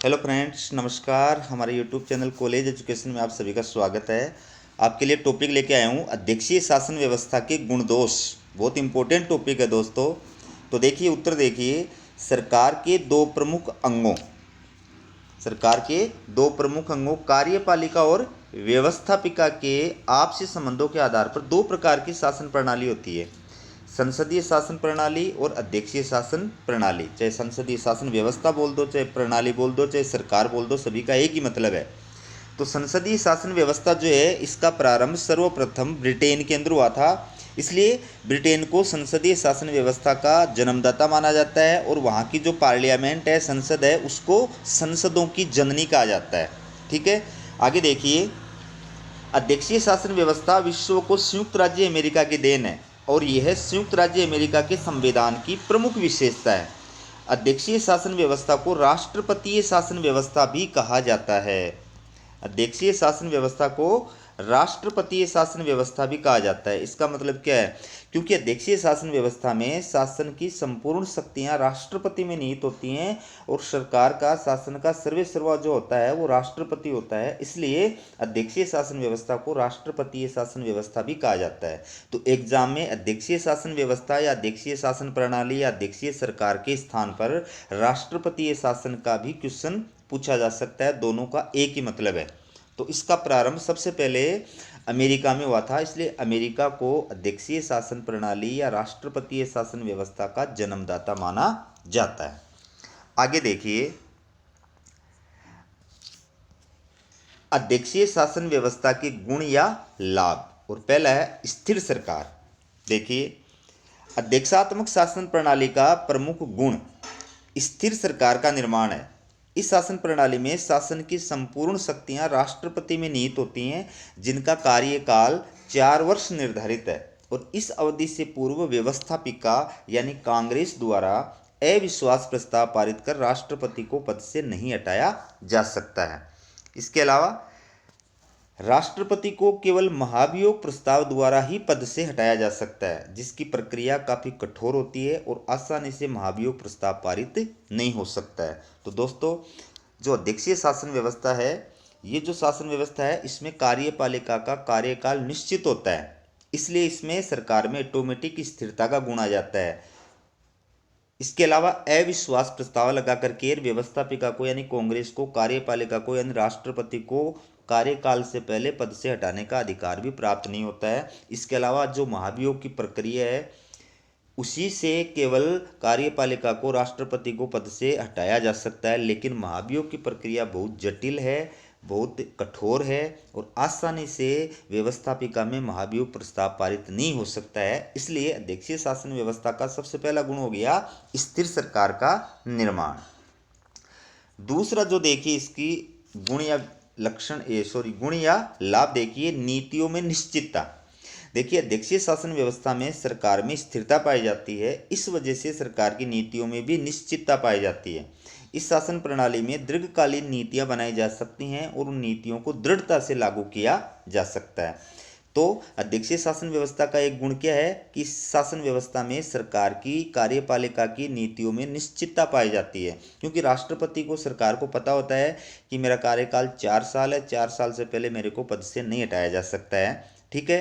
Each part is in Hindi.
हेलो फ्रेंड्स, नमस्कार। हमारे यूट्यूब चैनल कॉलेज एजुकेशन में आप सभी का स्वागत है। आपके लिए टॉपिक लेके आया हूँ अध्यक्षीय शासन व्यवस्था के गुण दोष। बहुत इंपॉर्टेंट टॉपिक है दोस्तों। तो देखिए, उत्तर देखिए। सरकार के दो प्रमुख अंगों सरकार के दो प्रमुख अंगों कार्यपालिका और व्यवस्थापिका के आपसी संबंधों के आधार पर दो प्रकार की शासन प्रणाली होती है। संसदीय शासन प्रणाली और अध्यक्षीय शासन प्रणाली। चाहे संसदीय शासन व्यवस्था बोल दो, चाहे प्रणाली बोल दो, चाहे सरकार बोल दो, सभी का एक ही मतलब है। तो संसदीय शासन व्यवस्था जो है, इसका प्रारंभ सर्वप्रथम ब्रिटेन के अंदर हुआ था। इसलिए ब्रिटेन को संसदीय शासन व्यवस्था का जन्मदाता माना जाता है और वहाँ की जो पार्लियामेंट है, संसद है, उसको संसदों की जननी कहा जाता है। ठीक है, आगे देखिए। अध्यक्षीय शासन व्यवस्था विश्व को संयुक्त राज्य अमेरिका की देन है और यह संयुक्त राज्य अमेरिका के संविधान की प्रमुख विशेषता है। अध्यक्षीय शासन व्यवस्था को राष्ट्रपतीय शासन व्यवस्था भी कहा जाता है। अध्यक्षीय शासन व्यवस्था को राष्ट्रपतीय शासन व्यवस्था भी कहा जाता है। इसका मतलब क्या है? क्योंकि अध्यक्षीय शासन व्यवस्था में शासन की संपूर्ण शक्तियां राष्ट्रपति में निहित होती हैं और सरकार का शासन का सर्वेसर्वा जो होता है वो राष्ट्रपति होता है। इसलिए अध्यक्षीय शासन व्यवस्था को राष्ट्रपतीय शासन व्यवस्था भी कहा जाता है। तो एग्जाम में अध्यक्षीय शासन व्यवस्था या अध्यक्षीय शासन प्रणाली या अध्यक्षीय सरकार के स्थान पर राष्ट्रपतीय शासन का भी क्वेश्चन पूछा जा सकता है। दोनों का एक ही मतलब है। तो इसका प्रारंभ सबसे पहले अमेरिका में हुआ था, इसलिए अमेरिका को अध्यक्षीय शासन प्रणाली या राष्ट्रपतीय शासन व्यवस्था का जन्मदाता माना जाता है। आगे देखिए, अध्यक्षीय शासन व्यवस्था के गुण या लाभ। और पहला है स्थिर सरकार। देखिए, अध्यक्षात्मक शासन प्रणाली का प्रमुख गुण स्थिर सरकार का निर्माण है। इस शासन प्रणाली में शासन की संपूर्ण शक्तियां राष्ट्रपति में निहित होती हैं, जिनका कार्यकाल 4 वर्ष निर्धारित है और इस अवधि से पूर्व व्यवस्थापिका यानी कांग्रेस द्वारा अविश्वास प्रस्ताव पारित कर राष्ट्रपति को पद से नहीं हटाया जा सकता है। इसके अलावा राष्ट्रपति को केवल महाभियोग प्रस्ताव द्वारा ही पद से हटाया जा सकता है, जिसकी प्रक्रिया काफ़ी कठोर होती है और आसानी से महाभियोग प्रस्ताव पारित नहीं हो सकता है। तो दोस्तों, जो अध्यक्षीय शासन व्यवस्था है, ये जो शासन व्यवस्था है, इसमें कार्यपालिका का कार्यकाल निश्चित होता है। इसलिए इसमें सरकार में ऑटोमेटिक स्थिरता का गुण आ जाता है। इसके अलावा अविश्वास प्रस्ताव लगा करके व्यवस्थापिका को यानी कांग्रेस को, कार्यपालिका को यानी राष्ट्रपति को कार्यकाल से पहले पद से हटाने का अधिकार भी प्राप्त नहीं होता है। इसके अलावा जो महाभियोग की प्रक्रिया है, उसी से केवल कार्यपालिका को, राष्ट्रपति को पद से हटाया जा सकता है। लेकिन महाभियोग की प्रक्रिया बहुत जटिल है, बहुत कठोर है और आसानी से व्यवस्थापिका में महाभियोग प्रस्ताव पारित नहीं हो सकता है। इसलिए अध्यक्षीय शासन व्यवस्था का सबसे पहला गुण हो गया स्थिर सरकार का निर्माण। दूसरा जो देखिए इसकी गुण या गुण या लाभ देखिए, नीतियों में निश्चितता। देखिए, अध्यक्षीय शासन व्यवस्था में सरकार में स्थिरता पाई जाती है। इस वजह से सरकार की नीतियों में भी निश्चितता पाई जाती है। इस शासन प्रणाली में दीर्घकालीन नीतियां बनाई जा सकती हैं और उन नीतियों को दृढ़ता से लागू किया जा सकता है। तो अध्यक्षीय शासन व्यवस्था का एक गुण क्या है कि इस शासन व्यवस्था में सरकार की, कार्यपालिका की नीतियों में निश्चितता पाई जाती है। क्योंकि राष्ट्रपति को, सरकार को पता होता है कि मेरा कार्यकाल 4 साल है, 4 साल से पहले मेरे को पद से नहीं हटाया जा सकता है। ठीक है,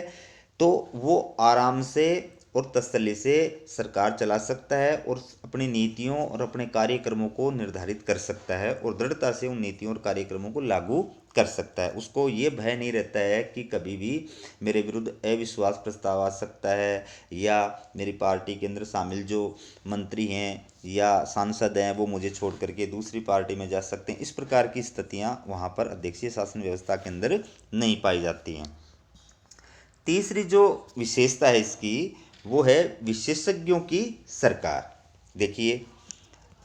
तो वो आराम से और तसल्ली से सरकार चला सकता है और अपनी नीतियों और अपने कार्यक्रमों को निर्धारित कर सकता है और दृढ़ता से उन नीतियों और कार्यक्रमों को लागू कर सकता है। उसको ये भय नहीं रहता है कि कभी भी मेरे विरुद्ध अविश्वास प्रस्ताव आ सकता है या मेरी पार्टी के अंदर शामिल जो मंत्री हैं या सांसद हैं वो मुझे छोड़ करके दूसरी पार्टी में जा सकते हैं। इस प्रकार की स्थितियाँ वहाँ पर अध्यक्षीय शासन व्यवस्था के अंदर नहीं पाई जाती हैं। तीसरी जो विशेषता है इसकी, वो है विशेषज्ञों की सरकार। देखिए,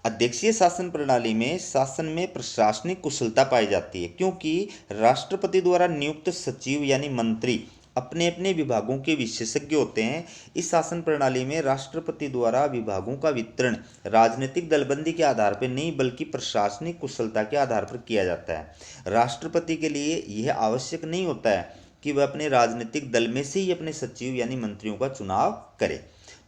अध्यक्षीय शासन प्रणाली में शासन में प्रशासनिक कुशलता पाई जाती है, क्योंकि राष्ट्रपति द्वारा नियुक्त सचिव यानी मंत्री अपने अपने विभागों के विशेषज्ञ होते हैं। इस शासन प्रणाली में राष्ट्रपति द्वारा विभागों का वितरण राजनीतिक दलबंदी के आधार पर नहीं बल्कि प्रशासनिक कुशलता के आधार पर किया जाता है। राष्ट्रपति के लिए यह आवश्यक नहीं होता है कि वह अपने राजनीतिक दल में से ही अपने सचिव यानी मंत्रियों का चुनाव करे।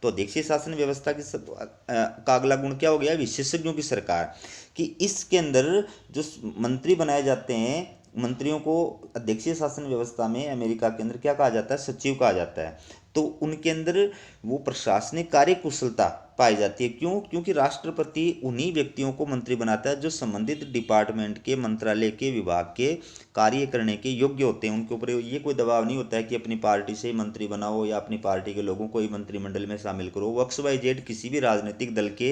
तो तो अध्यक्षीय शासन व्यवस्था का अगला गुण क्या हो गया, विशेषज्ञों की सरकार, कि इसके अंदर जो मंत्री बनाए जाते हैं, मंत्रियों को अध्यक्षीय शासन व्यवस्था में अमेरिका के अंदर क्या कहा जाता है, सचिव कहा जाता है। तो उनके अंदर वो प्रशासनिक कार्य कुशलता पाई जाती है। क्यों? क्योंकि राष्ट्रपति उन्हीं व्यक्तियों को मंत्री बनाता है जो संबंधित डिपार्टमेंट के, मंत्रालय के, विभाग के कार्य करने के योग्य होते हैं। उनके ऊपर ये कोई दबाव नहीं होता है कि अपनी पार्टी से ही मंत्री बनाओ या अपनी पार्टी के लोगों को ही मंत्रिमंडल में शामिल करो। वो XYZ किसी भी राजनीतिक दल के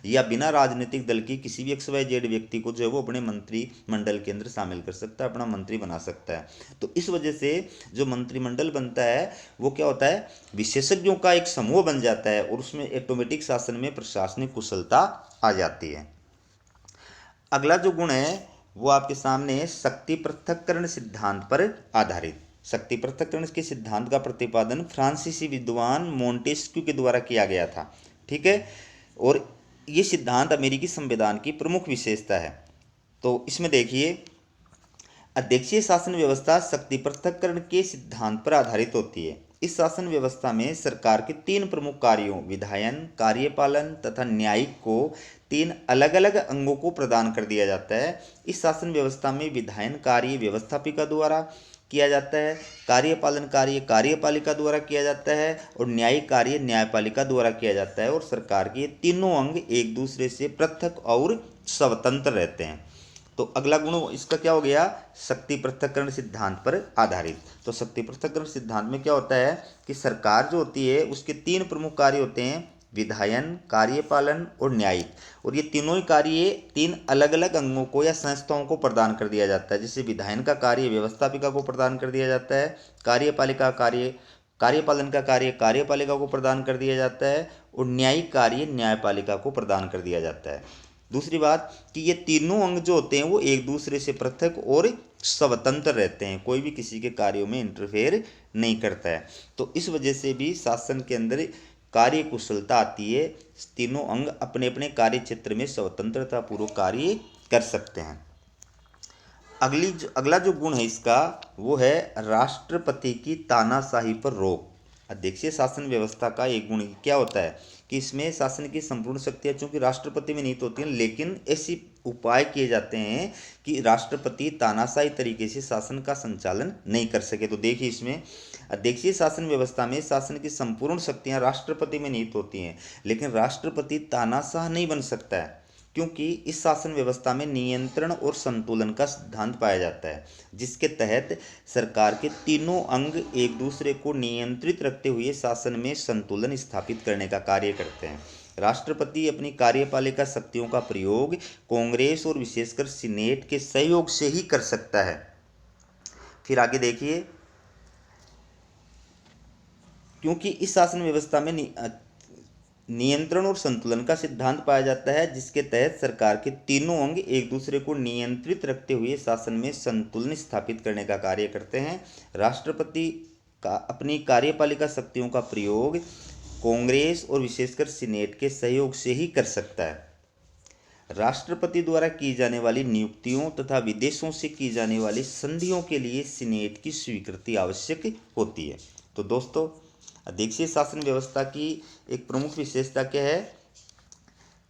या बिना राजनीतिक दल की किसी भी XYZ व्यक्ति को जो है वो अपने मंत्रिमंडल के अंदर शामिल कर सकता है, अपना मंत्री बना सकता है। तो इस वजह से जो मंत्रिमंडल बनता है वो क्या होता है, विशेषज्ञों का एक समूह बन जाता है और उसमें ऑटोमेटिक शासन में प्रशासनिक कुशलता आ जाती है। अगला जो गुण है वो आपके सामने है, शक्ति पृथक्करण सिद्धांत पर आधारित। शक्ति पृथक्करण के सिद्धांत का प्रतिपादन फ्रांसीसी विद्वान मोंटेस्क्यू के द्वारा किया गया था। ठीक है, और ये सिद्धांत अमेरिकी संविधान की प्रमुख विशेषता है। तो इसमें देखिए, अध्यक्षीय शासन व्यवस्था शक्ति पृथक्करण के सिद्धांत पर आधारित होती है। इस शासन व्यवस्था में सरकार के 3 प्रमुख कार्यों, विधायन, कार्यपालन तथा न्यायिक को 3 अलग अलग अंगों को प्रदान कर दिया जाता है। इस शासन व्यवस्था में विधायन कार्य व्यवस्थापिका द्वारा किया जाता है, कार्यपालन कार्य कार्यपालिका द्वारा किया जाता है और न्यायिक कार्य न्यायपालिका द्वारा किया जाता है। और सरकार के तीनों अंग एक दूसरे से पृथक और स्वतंत्र रहते हैं। तो अगला गुण इसका क्या हो गया, शक्ति पृथक्करण सिद्धांत पर आधारित। तो शक्ति पृथक्करण सिद्धांत में क्या होता है कि सरकार जो होती है उसके 3 प्रमुख कार्य होते हैं, विधायन, कार्यपालन और न्यायिक। और ये तीनों ही कार्य 3 अलग अलग अंगों को या संस्थाओं को प्रदान कर दिया जाता है। जैसे विधायन का कार्य व्यवस्थापिका को प्रदान कर दिया जाता है, कार्यपालिका कार्य कार्यपालन का कार्य कार्यपालिका को प्रदान कर दिया जाता है और न्यायिक कार्य न्यायपालिका को प्रदान कर दिया जाता है। दूसरी बात कि ये तीनों अंग जो होते हैं वो एक दूसरे से पृथक और स्वतंत्र रहते हैं, कोई भी किसी के कार्यों में इंटरफेयर नहीं करता है। तो इस वजह से भी शासन के अंदर कार्य कुशलता आती है। तीनों अंग अपने अपने कार्य क्षेत्र में स्वतंत्रता पूर्वक कार्य कर सकते हैं। अगला जो गुण है इसका वो है राष्ट्रपति की तानाशाही पर रोक। अध्यक्षीय शासन व्यवस्था का एक गुण क्या होता है कि इसमें शासन की संपूर्ण शक्तियां चूंकि राष्ट्रपति में निहित होती हैं, लेकिन ऐसे उपाय किए जाते हैं कि राष्ट्रपति तानाशाही तरीके से शासन का संचालन नहीं कर सके। तो देखिए, इसमें अध्यक्षीय शासन व्यवस्था में शासन की संपूर्ण शक्तियां राष्ट्रपति में निहित होती हैं, लेकिन राष्ट्रपति तानाशाह नहीं बन सकता है, क्योंकि इस शासन व्यवस्था में नियंत्रण और संतुलन का सिद्धांत पाया जाता है, जिसके तहत सरकार के तीनों अंग एक दूसरे को नियंत्रित रखते हुए शासन में संतुलन स्थापित करने का कार्य करते हैं। राष्ट्रपति अपनी कार्यपालिका शक्तियों का प्रयोग कांग्रेस और विशेषकर सीनेट के सहयोग से ही कर सकता है। फिर आगे देखिए, क्योंकि इस शासन व्यवस्था में नियंत्रण और संतुलन का सिद्धांत पाया जाता है, जिसके तहत सरकार के तीनों अंग एक दूसरे को नियंत्रित रखते हुए शासन में संतुलन स्थापित करने का कार्य करते हैं। राष्ट्रपति का अपनी कार्यपालिका शक्तियों का प्रयोग कांग्रेस और विशेषकर सीनेट के सहयोग से ही कर सकता है। राष्ट्रपति द्वारा की जाने वाली नियुक्तियों तथा विदेशों से की जाने वाली संधियों के लिए सीनेट की स्वीकृति आवश्यक होती है। तो दोस्तों, अध्यक्षीय शासन व्यवस्था की एक प्रमुख विशेषता क्या है,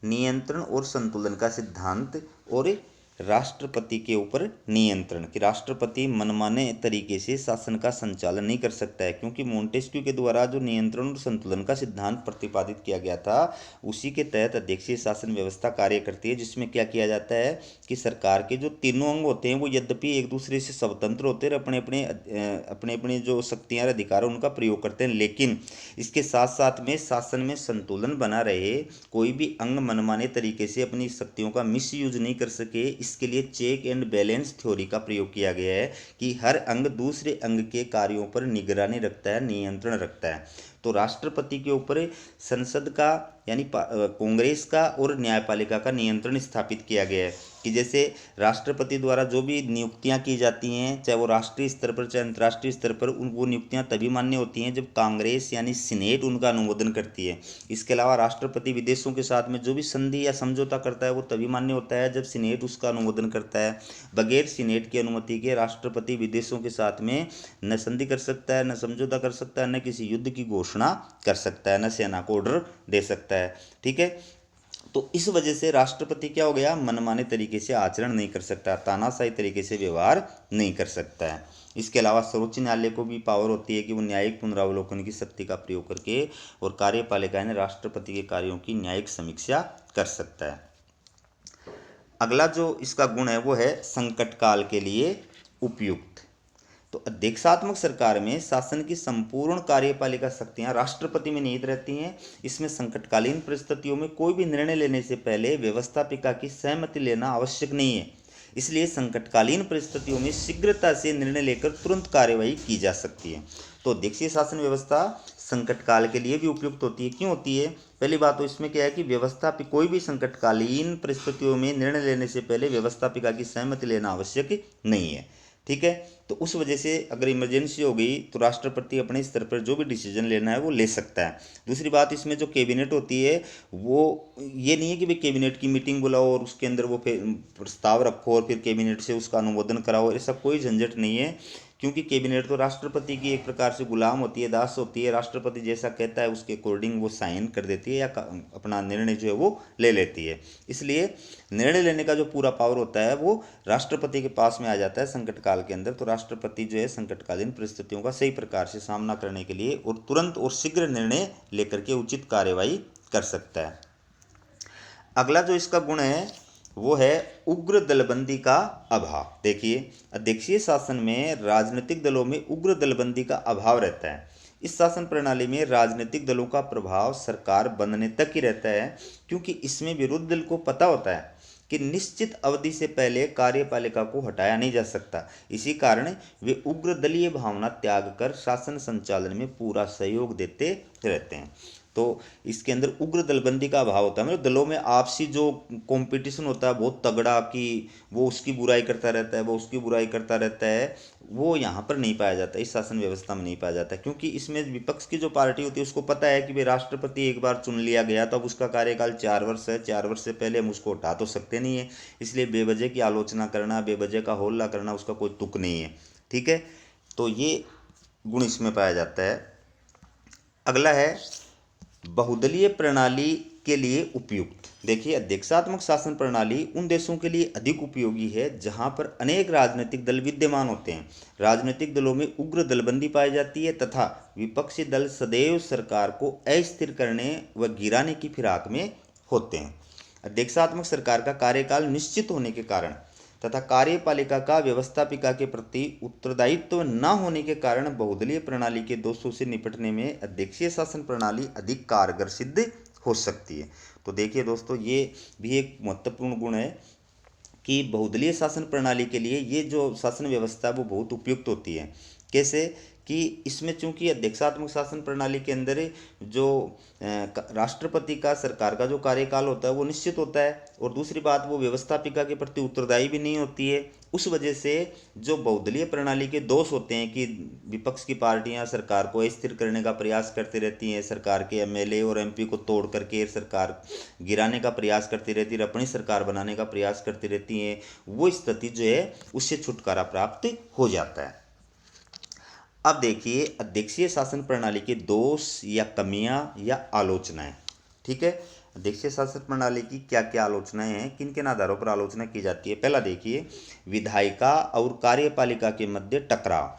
नियंत्रण और संतुलन का सिद्धांत और राष्ट्रपति के ऊपर नियंत्रण, कि राष्ट्रपति मनमाने तरीके से शासन का संचालन नहीं कर सकता है। क्योंकि मोंटेस्क्यू के द्वारा जो नियंत्रण और संतुलन का सिद्धांत प्रतिपादित किया गया था, उसी के तहत अध्यक्षीय शासन व्यवस्था कार्य करती है, जिसमें क्या किया जाता है कि सरकार के जो तीनों अंग होते हैं वो यद्यपि एक दूसरे से स्वतंत्र होते हैं, अपने अपने जो शक्तियाँ और अधिकार उनका प्रयोग करते हैं, लेकिन इसके साथ साथ में शासन में संतुलन बना रहे, कोई भी अंग मनमाने तरीके से अपनी शक्तियों का मिसयूज नहीं कर सके। इसके लिए चेक एंड बैलेंस थ्योरी का प्रयोग किया गया है कि हर अंग दूसरे अंग के कार्यों पर निगरानी रखता है, नियंत्रण रखता है। तो राष्ट्रपति के ऊपर संसद का यानी कांग्रेस का और न्यायपालिका का नियंत्रण स्थापित किया गया है कि जैसे राष्ट्रपति द्वारा जो भी नियुक्तियां की जाती हैं, चाहे वो राष्ट्रीय स्तर पर चाहे अंतर्राष्ट्रीय स्तर पर, वो नियुक्तियां तभी मान्य होती हैं जब कांग्रेस यानी सीनेट उनका अनुमोदन करती है। इसके अलावा राष्ट्रपति विदेशों के साथ में जो भी संधि या समझौता करता है वो तभी मान्य होता है जब सीनेट उसका अनुमोदन करता है। बगैर सीनेट की अनुमति के राष्ट्रपति विदेशों के साथ में न संधि कर सकता है, न समझौता कर सकता है, न किसी युद्ध की घोषणा घोषणा कर सकता है, न सेना को ऑर्डर दे सकता है। ठीक है, तो इस वजह से राष्ट्रपति क्या हो गया, मनमाने तरीके से आचरण नहीं कर सकता, तानाशाही तरीके से व्यवहार नहीं कर सकता है। इसके अलावा सर्वोच्च न्यायालय को भी पावर होती है कि वो न्यायिक पुनरावलोकन की शक्ति का प्रयोग करके और कार्यपालिका यानी राष्ट्रपति के कार्यों की न्यायिक समीक्षा कर सकता है। अगला जो इसका गुण है वो है संकट काल के लिए उपयुक्त। तो अध्यक्षात्मक सरकार में शासन की संपूर्ण कार्यपालिका शक्तियां राष्ट्रपति में निहित रहती हैं। इसमें संकटकालीन परिस्थितियों में कोई भी निर्णय लेने से पहले व्यवस्थापिका की सहमति लेना आवश्यक नहीं है। इसलिए संकटकालीन परिस्थितियों में शीघ्रता से निर्णय लेकर तुरंत कार्यवाही की जा सकती है। तो अध्यक्षीय शासन व्यवस्था संकट काल के लिए भी उपयुक्त होती है। क्यों होती है? पहली बात तो इसमें क्या है कि व्यवस्थापिका कोई भी संकटकालीन परिस्थितियों में निर्णय लेने से पहले व्यवस्थापिका की सहमति लेना आवश्यक नहीं है। ठीक है, तो उस वजह से अगर इमरजेंसी हो गई तो राष्ट्रपति अपने स्तर पर जो भी डिसीजन लेना है वो ले सकता है। दूसरी बात, इसमें जो कैबिनेट होती है वो ये नहीं है कि भाई कैबिनेट की मीटिंग बुलाओ और उसके अंदर वो प्रस्ताव रखो और फिर कैबिनेट से उसका अनुमोदन कराओ, ऐसा कोई झंझट नहीं है। क्योंकि कैबिनेट तो राष्ट्रपति की एक प्रकार से गुलाम होती है, दास होती है। राष्ट्रपति जैसा कहता है उसके अकॉर्डिंग वो साइन कर देती है या अपना निर्णय जो है वो ले लेती है। इसलिए निर्णय लेने का जो पूरा पावर होता है वो राष्ट्रपति के पास में आ जाता है संकट काल के अंदर। तो राष्ट्रपति जो है संकटकालीन परिस्थितियों का सही प्रकार से सामना करने के लिए और तुरंत और शीघ्र निर्णय लेकर के उचित कार्यवाही कर सकता है। अगला जो इसका गुण है वो है उग्र दलबंदी का अभाव। देखिए, अध्यक्षीय शासन में राजनीतिक दलों में उग्र दलबंदी का अभाव रहता है। इस शासन प्रणाली में राजनीतिक दलों का प्रभाव सरकार बनने तक ही रहता है, क्योंकि इसमें विरोधी दल को पता होता है कि निश्चित अवधि से पहले कार्यपालिका को हटाया नहीं जा सकता। इसी कारण वे उग्र दलीय भावना त्याग कर शासन संचालन में पूरा सहयोग देते रहते हैं। तो इसके अंदर उग्र दलबंदी का अभाव होता है, मतलब दलों में आपसी जो कंपटीशन होता है बहुत तगड़ा कि वो उसकी बुराई करता रहता है, वो उसकी बुराई करता रहता है, वो यहाँ पर नहीं पाया जाता, इस शासन व्यवस्था में नहीं पाया जाता। क्योंकि इसमें विपक्ष की जो पार्टी होती है उसको पता है कि भाई राष्ट्रपति एक बार चुन लिया गया तो अब उसका कार्यकाल 4 वर्ष है, 4 वर्ष से पहले हम उसको हटा तो सकते नहीं है। इसलिए बेवजह की आलोचना करना, बेवजह का होल्ला करना, उसका कोई तुक नहीं है। ठीक है, तो ये गुण इसमें पाया जाता है। अगला है बहुदलीय प्रणाली के लिए उपयुक्त। देखिए, अध्यक्षात्मक शासन प्रणाली उन देशों के लिए अधिक उपयोगी है जहां पर अनेक राजनीतिक दल विद्यमान होते हैं। राजनीतिक दलों में उग्र दलबंदी पाई जाती है तथा विपक्षी दल सदैव सरकार को अस्थिर करने व गिराने की फिराक में होते हैं। अध्यक्षात्मक सरकार का कार्यकाल निश्चित होने के कारण तथा कार्यपालिका का व्यवस्थापिका के प्रति उत्तरदायित्व न होने के कारण बहुदलीय प्रणाली के दोषों से निपटने में अध्यक्षीय शासन प्रणाली अधिक कारगर सिद्ध हो सकती है। तो देखिए दोस्तों, ये भी एक महत्वपूर्ण गुण है कि बहुदलीय शासन प्रणाली के लिए ये जो शासन व्यवस्था है वो बहुत उपयुक्त होती है। कैसे कि इसमें चूंकि अध्यक्षात्मक शासन प्रणाली के अंदर जो राष्ट्रपति का सरकार का जो कार्यकाल होता है वो निश्चित होता है, और दूसरी बात वो व्यवस्थापिका के प्रति उत्तरदायी भी नहीं होती है। उस वजह से जो बहुदलीय प्रणाली के दोष होते हैं कि विपक्ष की पार्टियां सरकार को अस्थिर करने का प्रयास करती रहती हैं, सरकार के एमएलए और एमपी को तोड़ करके सरकार गिराने का प्रयास करती रहती है, अपनी सरकार बनाने का प्रयास करती रहती हैं, वो स्थिति जो है उससे छुटकारा प्राप्त हो जाता है। अब देखिए अध्यक्षीय शासन प्रणाली के दोष या कमियां या आलोचनाएं। ठीक है, अध्यक्षीय शासन प्रणाली की क्या क्या आलोचनाएं हैं, किन किन आधारों पर आलोचना की जाती है। पहला देखिए, विधायिका और कार्यपालिका के मध्य टकराव।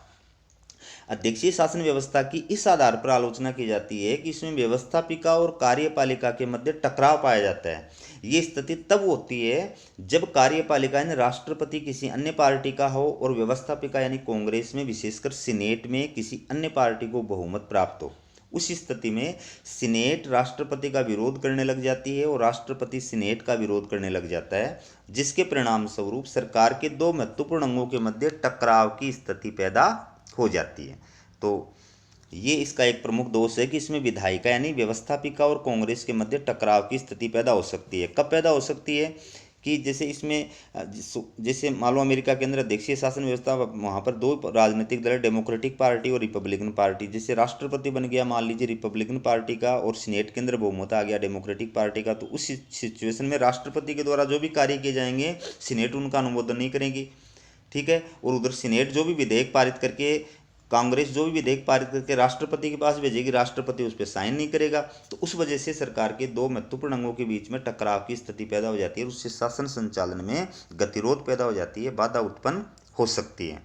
अध्यक्षीय शासन व्यवस्था की इस आधार पर आलोचना की जाती है कि इसमें व्यवस्थापिका और कार्यपालिका के मध्य टकराव पाया जाता है। ये स्थिति तब होती है जब कार्यपालिका यानी राष्ट्रपति किसी अन्य पार्टी का हो और व्यवस्थापिका यानी कांग्रेस में विशेषकर सीनेट में किसी अन्य पार्टी को बहुमत प्राप्त हो। उस स्थिति में सीनेट राष्ट्रपति का विरोध करने लग जाती है और राष्ट्रपति सीनेट का विरोध करने लग जाता है, जिसके परिणाम स्वरूप सरकार के दो महत्वपूर्ण अंगों के मध्य टकराव की स्थिति पैदा हो जाती है। तो ये इसका एक प्रमुख दोष है कि इसमें विधायिका यानी व्यवस्थापिका और कांग्रेस के मध्य टकराव की स्थिति पैदा हो सकती है। कब पैदा हो सकती है कि जैसे इसमें जैसे मान लो अमेरिका के अंदर अध्यक्षीय शासन व्यवस्था, वहाँ पर दो राजनीतिक दल, डेमोक्रेटिक पार्टी और रिपब्लिकन पार्टी। जैसे राष्ट्रपति बन गया मान लीजिए रिपब्लिकन पार्टी का और सीनेट के अंदर बहुमत आ गया डेमोक्रेटिक पार्टी का, तो उस सिचुएशन में राष्ट्रपति के द्वारा जो भी कार्य किए जाएंगे सीनेट उनका अनुमोदन नहीं करेगी। ठीक है, और उधर सीनेट जो भी विधेयक पारित करके कांग्रेस जो भी विधेयक पारित करके राष्ट्रपति के पास भेजेगी, राष्ट्रपति उस पर साइन नहीं करेगा, तो उस वजह से सरकार के दो महत्वपूर्ण अंगों के बीच में टकराव की स्थिति पैदा हो जाती है और उससे शासन संचालन में गतिरोध पैदा हो जाती है, बाधा उत्पन्न हो सकती है।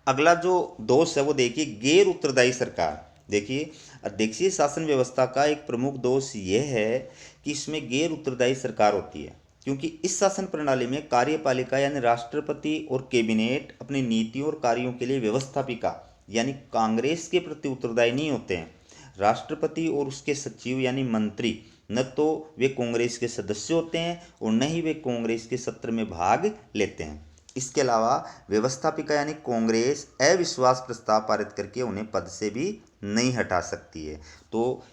अगला जो दोष है वो देखिए गैर उत्तरदायी सरकार। देखिए अध्यक्षीय शासन व्यवस्था का एक प्रमुख दोष यह है कि इसमें गैर उत्तरदायी सरकार होती है, क्योंकि इस शासन प्रणाली में कार्यपालिका यानी राष्ट्रपति और कैबिनेट अपनी नीतियों और कार्यों के लिए व्यवस्थापिका यानी कांग्रेस के प्रति उत्तरदायी नहीं होते हैं। राष्ट्रपति और उसके सचिव यानी मंत्री न तो वे कांग्रेस के सदस्य होते हैं और न ही वे कांग्रेस के सत्र में भाग लेते हैं। इसके अलावा व्यवस्थापिका यानी कांग्रेस अविश्वास प्रस्ताव पारित करके उन्हें पद से भी नहीं हटा सकती है। तो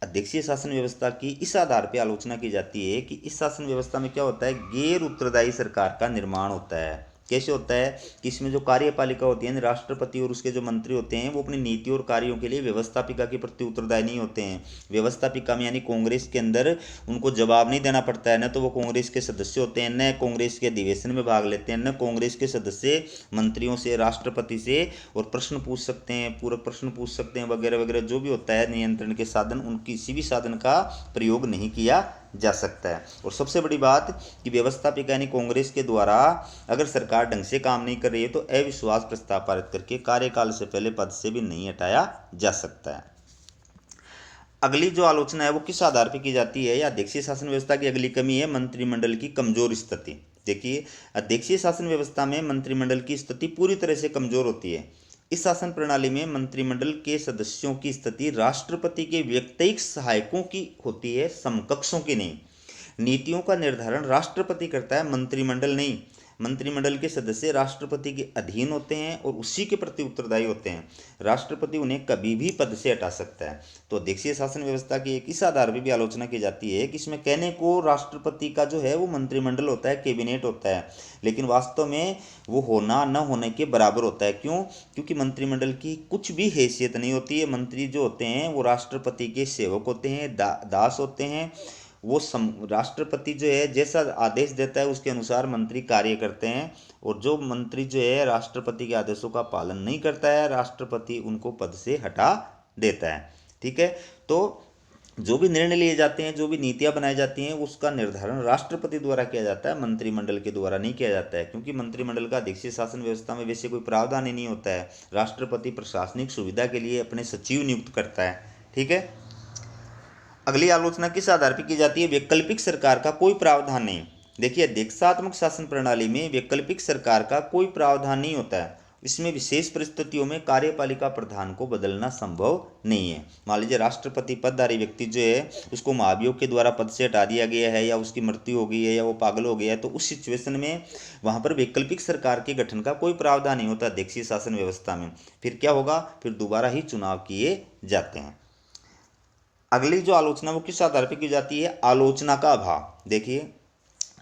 अध्यक्षीय शासन व्यवस्था की इस आधार पर आलोचना की जाती है कि इस शासन व्यवस्था में क्या होता है, गैर उत्तरदायी सरकार का निर्माण होता है। कैसे होता है कि इसमें जो कार्यपालिका होती है, राष्ट्रपति और उसके जो मंत्री होते हैं, वो अपनी नीति और कार्यों के लिए व्यवस्थापिका के प्रति उत्तरदायी नहीं होते हैं। व्यवस्थापिका में यानी कांग्रेस के अंदर उनको जवाब नहीं देना पड़ता है, न तो वो कांग्रेस के सदस्य होते हैं, न कांग्रेस के अधिवेशन में भाग लेते हैं, न कांग्रेस के सदस्य मंत्रियों से, राष्ट्रपति से और प्रश्न पूछ सकते हैं, पूरक प्रश्न पूछ सकते हैं, वगैरह वगैरह जो भी होता है नियंत्रण के साधन, उन किसी भी साधन का प्रयोग नहीं किया जा सकता है। और सबसे बड़ी बात कि व्यवस्थापिका यानी कांग्रेस के द्वारा अगर सरकार ढंग से काम नहीं कर रही है तो अविश्वास प्रस्ताव पारित करके कार्यकाल से पहले पद से भी नहीं हटाया जा सकता है। अगली जो आलोचना है वो किस आधार पर की जाती है, या अध्यक्षीय शासन व्यवस्था की अगली कमी है मंत्रिमंडल की कमजोर स्थिति। देखिए अध्यक्षीय शासन व्यवस्था में मंत्रिमंडल की स्थिति पूरी तरह से कमजोर होती है। इस शासन प्रणाली में मंत्रिमंडल के सदस्यों की स्थिति राष्ट्रपति के व्यक्तिगत सहायकों की होती है, समकक्षों की नहीं। नीतियों का निर्धारण राष्ट्रपति करता है, मंत्रिमंडल नहीं। मंत्रिमंडल के सदस्य राष्ट्रपति के अधीन होते हैं और उसी के प्रति उत्तरदायी होते हैं। राष्ट्रपति उन्हें कभी भी पद से हटा सकता है। तो अध्यक्षीय शासन व्यवस्था की एक इस आधार पर भी आलोचना की जाती है कि इसमें कहने को राष्ट्रपति का जो है वो मंत्रिमंडल होता है, कैबिनेट होता है, लेकिन वास्तव में वो होना न होने के बराबर होता है। क्यों? क्योंकि मंत्रिमंडल की कुछ भी हैसियत नहीं होती है। मंत्री जो होते हैं वो राष्ट्रपति के सेवक होते हैं, दास होते हैं। वो राष्ट्रपति जो है जैसा आदेश देता है उसके अनुसार मंत्री कार्य करते हैं, और जो मंत्री जो है राष्ट्रपति के आदेशों का पालन नहीं करता है, राष्ट्रपति उनको पद से हटा देता है। ठीक है, तो जो भी निर्णय लिए जाते हैं, जो भी नीतियां बनाई जाती हैं, उसका निर्धारण राष्ट्रपति द्वारा किया जाता है, मंत्रिमंडल के द्वारा नहीं किया जाता है। क्योंकि मंत्रिमंडल का अध्यक्षीय शासन व्यवस्था में वैसे कोई प्रावधान ही नहीं होता है। राष्ट्रपति प्रशासनिक सुविधा के लिए अपने सचिव नियुक्त करता है। ठीक है, अगली आलोचना किस आधार पर की जाती है, वैकल्पिक सरकार का कोई प्रावधान नहीं। देखिए अध्यक्षात्मक शासन प्रणाली में वैकल्पिक सरकार का कोई प्रावधान नहीं होता है। इसमें विशेष परिस्थितियों में कार्यपालिका प्रधान को बदलना संभव नहीं है। मान लीजिए राष्ट्रपति पदधारी व्यक्ति जो है उसको महाभियोग के द्वारा पद से हटा दिया गया है, या उसकी मृत्यु हो गई है, या वो पागल हो गया है, तो उस सिचुएशन में वहाँ पर वैकल्पिक सरकार के गठन का कोई प्रावधान नहीं होता अध्यक्षीय शासन व्यवस्था में। फिर क्या होगा, फिर दोबारा ही चुनाव किए जाते हैं। अगली जो आलोचना वो किस आधार पर की जाती है, आलोचना का अभाव। देखिए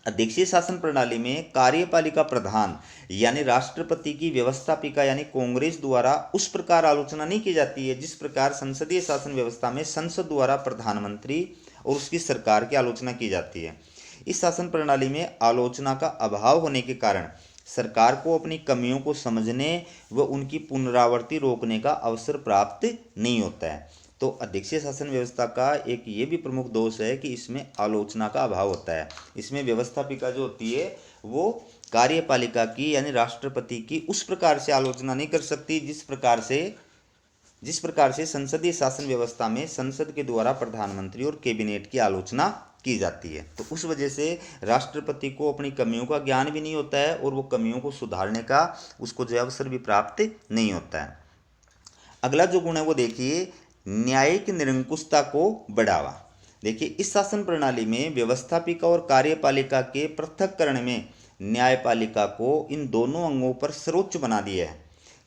अध्यक्षीय शासन प्रणाली में कार्यपालिका प्रधान यानी राष्ट्रपति की व्यवस्थापिका यानी कांग्रेस द्वारा उस प्रकार आलोचना नहीं की जाती है जिस प्रकार संसदीय शासन व्यवस्था में संसद द्वारा प्रधानमंत्री और उसकी सरकार की आलोचना की जाती है। इस शासन प्रणाली में आलोचना का अभाव होने के कारण सरकार को अपनी कमियों को समझने व उनकी पुनरावृत्ति रोकने का अवसर प्राप्त नहीं होता है। तो अध्यक्षीय शासन व्यवस्था का एक ये भी प्रमुख दोष है कि इसमें आलोचना का अभाव होता है। इसमें व्यवस्थापिका जो होती है वो कार्यपालिका की यानी राष्ट्रपति की उस प्रकार से आलोचना नहीं कर सकती जिस प्रकार से संसदीय शासन व्यवस्था में संसद के द्वारा प्रधानमंत्री और कैबिनेट की आलोचना की जाती है। तो उस वजह से राष्ट्रपति को अपनी कमियों का ज्ञान भी नहीं होता है और वो कमियों को सुधारने का उसको जो अवसर भी प्राप्त नहीं होता है। अगला जो गुण है वो देखिए न्यायिक निरंकुशता को बढ़ावा। देखिए इस शासन प्रणाली में व्यवस्थापिका और कार्यपालिका के पृथक्करण में न्यायपालिका को इन दोनों अंगों पर सर्वोच्च बना दिया है।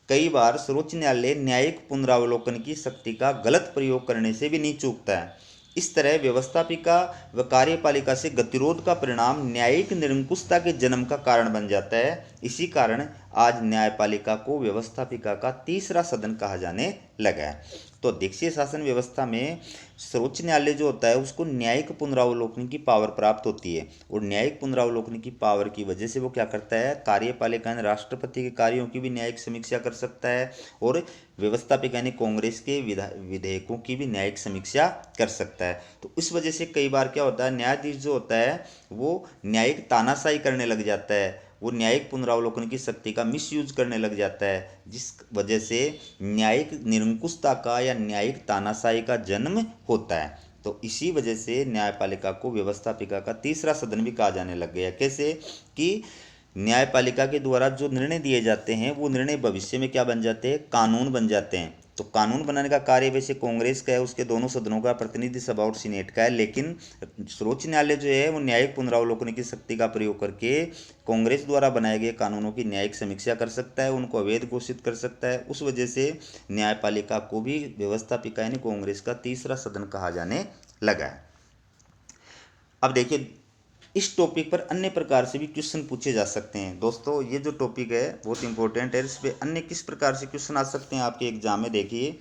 कई बार सर्वोच्च न्यायालय न्यायिक पुनरावलोकन की शक्ति का गलत प्रयोग करने से भी नहीं चूकता है। इस तरह व्यवस्थापिका व कार्यपालिका से गतिरोध का परिणाम न्यायिक निरंकुशता के जन्म का कारण बन जाता है। इसी कारण आज न्यायपालिका को व्यवस्थापिका का तीसरा सदन कहा जाने लगा है। तो अध्यक्षीय शासन व्यवस्था में सर्वोच्च न्यायालय जो होता है उसको न्यायिक पुनरावलोकन की पावर प्राप्त होती है, और न्यायिक पुनरावलोकन की पावर की वजह से वो क्या करता है, कार्यपालिका यानी राष्ट्रपति के कार्यों की भी न्यायिक समीक्षा कर सकता है, और व्यवस्थापिका यानी कांग्रेस के विधेयकों की भी न्यायिक समीक्षा कर सकता है। तो इस वजह से कई बार क्या होता है, न्यायाधीश जो होता है वो न्यायिक तानाशाही करने लग जाता है, वो न्यायिक पुनरावलोकन की शक्ति का मिसयूज करने लग जाता है, जिस वजह से न्यायिक निरंकुशता का या न्यायिक तानाशाही का जन्म होता है। तो इसी वजह से न्यायपालिका को व्यवस्थापिका का तीसरा सदन भी कहा जाने लग गया। कैसे कि न्यायपालिका के द्वारा जो निर्णय दिए जाते हैं वो निर्णय भविष्य में क्या बन जाते हैं, कानून बन जाते हैं। तो कानून बनाने का कार्य वैसे कांग्रेस का है, उसके दोनों सदनों का, प्रतिनिधि सभा और सीनेट का है, लेकिन सर्वोच्च न्यायालय जो है वो न्यायिक पुनरावलोकन की शक्ति का प्रयोग करके कांग्रेस द्वारा बनाए गए कानूनों की न्यायिक समीक्षा कर सकता है, उनको अवैध घोषित कर सकता है। उस वजह से न्यायपालिका को भी व्यवस्थापिका यानी कांग्रेस का तीसरा सदन कहा जाने लगा है। अब देखिए, इस टॉपिक पर अन्य प्रकार से भी क्वेश्चन पूछे जा सकते हैं। दोस्तों ये जो टॉपिक है बहुत इंपॉर्टेंट है, इस पर अन्य किस प्रकार से क्वेश्चन आ सकते हैं आपके एग्जाम में। देखिए,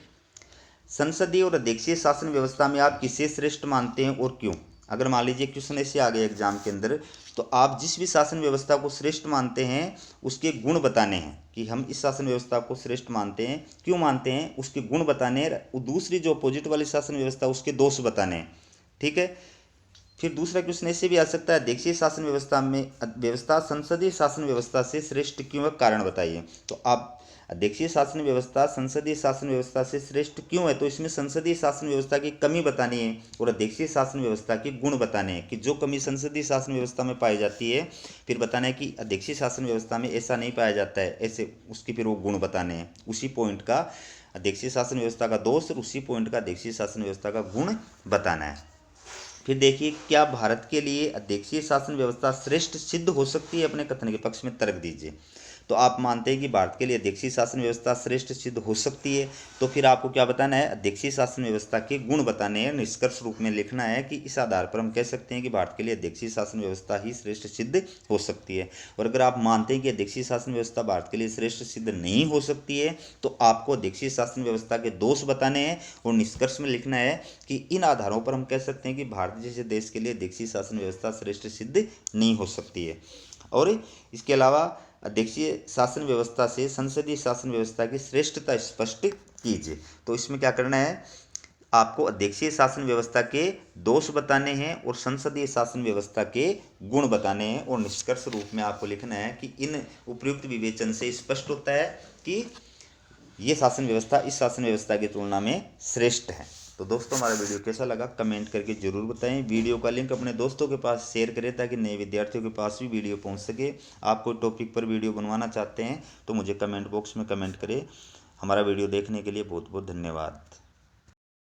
संसदीय और अध्यक्षीय शासन व्यवस्था में आप किसे श्रेष्ठ मानते हैं और क्यों। अगर मान लीजिए क्वेश्चन ऐसे आ गए एग्जाम के अंदर, तो आप जिस भी शासन व्यवस्था को श्रेष्ठ मानते हैं उसके गुण बताने हैं, कि हम इस शासन व्यवस्था को श्रेष्ठ मानते हैं, क्यों मानते हैं, उसके गुण बताने हैं। दूसरी जो अपोजिट वाली शासन व्यवस्था उसके दोष बताने हैं। ठीक है। फिर दूसरा क्वेश्चन ऐसे भी आ सकता है, अध्यक्षीय शासन व्यवस्था संसदीय शासन व्यवस्था से श्रेष्ठ क्यों है, कारण बताइए। तो आप अध्यक्षीय शासन व्यवस्था संसदीय शासन व्यवस्था से श्रेष्ठ क्यों है, तो इसमें संसदीय शासन व्यवस्था की कमी बतानी है और अध्यक्षीय शासन व्यवस्था के गुण बताने हैं, कि जो कमी संसदीय शासन व्यवस्था में पाई जाती है फिर बताना है कि अध्यक्षीय शासन व्यवस्था में ऐसा नहीं पाया जाता है, ऐसे उसके फिर वो गुण बताने हैं। उसी पॉइंट का अध्यक्षीय शासन व्यवस्था का दोष और उसी पॉइंट का अध्यक्षीय शासन व्यवस्था का गुण बताना है। फिर देखिए, क्या भारत के लिए अध्यक्षीय शासन व्यवस्था श्रेष्ठ सिद्ध हो सकती है, अपने कथन के पक्ष में तर्क दीजिए। तो आप मानते हैं कि भारत के लिए अध्यक्षीय शासन व्यवस्था श्रेष्ठ सिद्ध हो सकती है, तो फिर आपको क्या बताना है, अध्यक्षीय शासन व्यवस्था के गुण बताने हैं, निष्कर्ष रूप में लिखना है कि इस आधार पर हम कह सकते हैं कि भारत के लिए अध्यक्षीय शासन व्यवस्था ही श्रेष्ठ सिद्ध हो सकती है। और अगर आप मानते हैं कि अध्यक्षीय शासन व्यवस्था भारत के लिए श्रेष्ठ सिद्ध नहीं हो सकती है, तो आपको अध्यक्षीय शासन व्यवस्था के दोष बताने हैं और निष्कर्ष में लिखना है कि इन आधारों पर हम कह सकते हैं कि भारत जैसे देश के लिए अध्यक्षीय शासन व्यवस्था श्रेष्ठ सिद्ध नहीं हो सकती है। और इसके अलावा अध्यक्षीय शासन व्यवस्था से संसदीय शासन व्यवस्था की श्रेष्ठता स्पष्ट कीजिए। तो इसमें क्या करना है, आपको अध्यक्षीय शासन व्यवस्था के दोष बताने हैं और संसदीय शासन व्यवस्था के गुण बताने हैं, और निष्कर्ष रूप में आपको लिखना है कि इन उपयुक्त विवेचन से स्पष्ट होता है कि ये शासन व्यवस्था इस शासन व्यवस्था की तुलना में श्रेष्ठ है। तो दोस्तों, हमारा वीडियो कैसा लगा कमेंट करके ज़रूर बताएं। वीडियो का लिंक अपने दोस्तों के पास शेयर करें ताकि नए विद्यार्थियों के पास भी वीडियो पहुंच सके। आप कोई टॉपिक पर वीडियो बनवाना चाहते हैं तो मुझे कमेंट बॉक्स में कमेंट करें। हमारा वीडियो देखने के लिए बहुत बहुत धन्यवाद।